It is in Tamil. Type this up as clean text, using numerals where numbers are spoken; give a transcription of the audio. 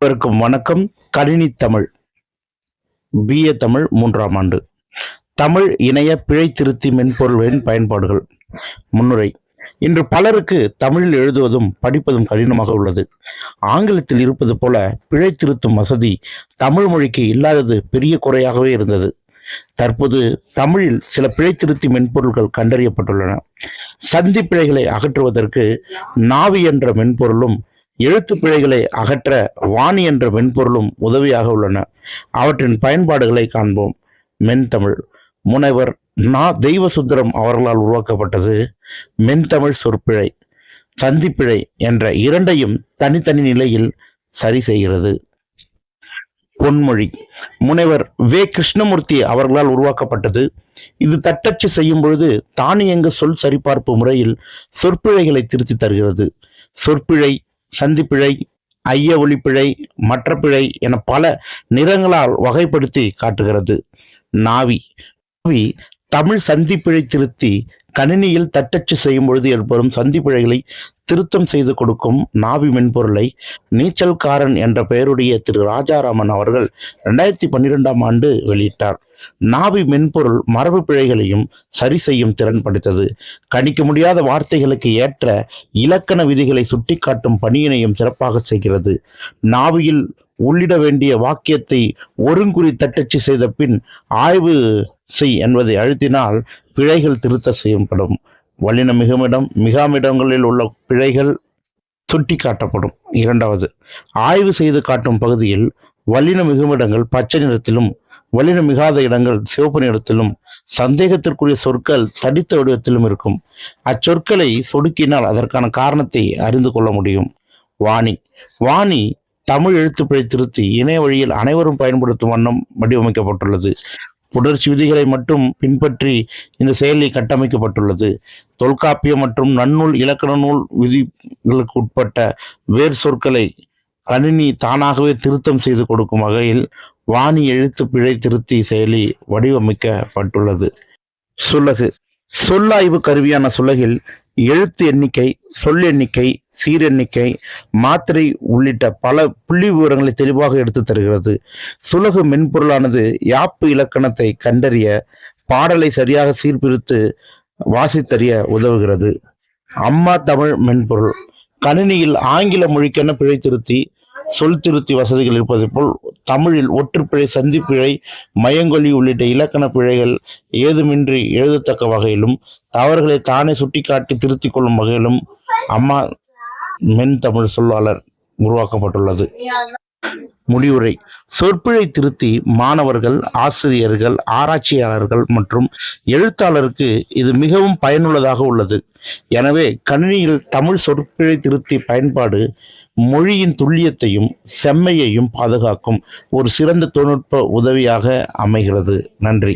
அனைவருக்கும் வணக்கம். கணினி தமிழ் BA தமிழ் 3ஆம் ஆண்டு தமிழ் இணைய பிழை திருத்தி மென்பொருள்களின் பயன்பாடுகள். முன்னுரை. இன்று பலருக்கு தமிழில் எழுதுவதும் படிப்பதும் கடினமாக உள்ளது. ஆங்கிலத்தில் இருப்பது போல பிழை திருத்தும் வசதி தமிழ் மொழிக்கு இல்லாதது பெரிய குறையாகவே இருந்தது. தற்போது தமிழில் சில பிழை திருத்தி மென்பொருள்கள் கண்டறியப்பட்டுள்ளன. சந்தி பிழைகளை அகற்றுவதற்கு நாவி என்ற மென்பொருளும் எழுத்து பிழைகளை அகற்ற வாணி என்ற மென்பொருளும் உதவியாக உள்ளன. அவற்றின் பயன்பாடுகளை காண்போம். மென்தமிழ். முனைவர் நா. தெய்வசுந்தரம் அவர்களால் உருவாக்கப்பட்டது மென்தமிழ் சொற்பிழை, சந்திப்பிழை என்ற இரண்டையும் தனித்தனி நிலையில் சரி செய்கிறது. பொன்மொழி. முனைவர் வே. கிருஷ்ணமூர்த்தி அவர்களால் உருவாக்கப்பட்டது. இது தட்டச்சு செய்யும் பொழுது தானியங்கு சொல் சரிபார்ப்பு முறையில் சொற்பிழைகளை திருத்தி தருகிறது. சொற்பிழை, சந்திப்பிழை, ஐய ஒளிப்பிழை, மற்ற பிழை என பல நிறங்களால் வகைப்படுத்தி காட்டுகிறது. நாவி. நாவி தமிழ் சந்திப்பிழை திருத்தி கணினியில் தட்டச்சு செய்யும் பொழுது ஏற்படும் சந்திப்பிழைகளை திருத்தம் செய்து கொடுக்கும் நாவி மென்பொருளை நீச்சல்காரன் என்ற பெயருடைய திரு ராஜாராமன் அவர்கள் 2012ஆம் ஆண்டு வெளியிட்டார். நாவி மென்பொருள் மரபு பிழைகளையும் சரி செய்யும் திறன் படைத்தது. கணிக்க முடியாத வார்த்தைகளுக்கு ஏற்ற இலக்கண விதிகளை சுட்டிக்காட்டும் பணியினையும் சிறப்பாக செய்கிறது. நாவியில் உள்ளிட வேண்டிய வாக்கியத்தை ஒருங்குறி தட்டச்சு செய்த பின் ஆய்வு செய் என்பதை அழுத்தினால் பிழைகள் திருத்த செய்யப்படும். வல்லின மிகாமிடங்களில் உள்ள பிழைகள் சுட்டி காட்டப்படும். இரண்டாவது, ஆய்வு செய்து காட்டும் பகுதியில் வல்லின மிகுமிடங்கள் பச்சை நிறத்திலும் வல்லின மிகாத இடங்கள் சிவப்பு நிறத்திலும் சந்தேகத்திற்குரிய சொற்கள் தடித்த வடிவத்திலும் இருக்கும். அச்சொற்களை சொடுக்கினால் அதற்கான காரணத்தை அறிந்து கொள்ள முடியும். வாணி. வாணி தமிழ் எழுத்துப்பிழை திருத்தி இணைய வழியில் அனைவரும் பயன்படுத்தும் வண்ணம் வடிவமைக்கப்பட்டுள்ளது. புணர்ச்சி விதிகளை மட்டும் பின்பற்றி இந்த செயலி கட்டமைக்கப்பட்டுள்ளது. தொல்காப்பியம் மற்றும் நன்னூல் இலக்கண நூல் விதிகளுக்கு உட்பட்ட வேறு சொற்களை கணினி தானாகவே திருத்தம் செய்து கொடுக்கும் வகையில் வாணி எழுத்து பிழை திருத்தி செயலி வடிவமைக்கப்பட்டுள்ளது. சுலகு. சொல்லாய்வு கருவியான சுலகில் எழுத்து எண்ணிக்கை, சொல் எண்ணிக்கை, சீரெண்ணிக்கை, மாத்திரை உள்ளிட்ட பல புள்ளி விவரங்களை தெளிவாக எடுத்து தருகிறது. சுலகு மென்பொருளானது யாப்பு இலக்கணத்தை கண்டறிய, பாடலை சரியாக சீர்பிரித்து வாசித்தறிய உதவுகிறது. அம்மா தமிழ் மென்பொருள். கணினியில் ஆங்கில மொழிக்கென பிழை திருத்தி, சொல் திருத்தி வசதிகள் இருப்பதை போல் தமிழில் ஒற்றுப்பிழை, சந்திப்பிழை, மயங்கொலி உள்ளிட்ட இலக்கண பிழைகள் ஏதுமின்றி எழுதத்தக்க வகையிலும் தவறுகளை தானே சுட்டிக்காட்டி திருத்திக் கொள்ளும் வகையிலும் அம்மா மென் தமிழ் சொல்லாளர் உருவாக்கப்பட்டுள்ளது. முடிவுரை. சொற்பிழை திருத்தி மாணவர்கள், ஆசிரியர்கள், ஆராய்ச்சியாளர்கள் மற்றும் எழுத்தாளருக்கு இது மிகவும் பயனுள்ளதாக உள்ளது. எனவே கணினியில் தமிழ் சொற்பிழை திருத்தி பயன்பாடு மொழியின் துல்லியத்தையும் செம்மையையும் பாதுகாக்கும் ஒரு சிறந்த தொழில்நுட்ப உதவியாக அமைகிறது. நன்றி.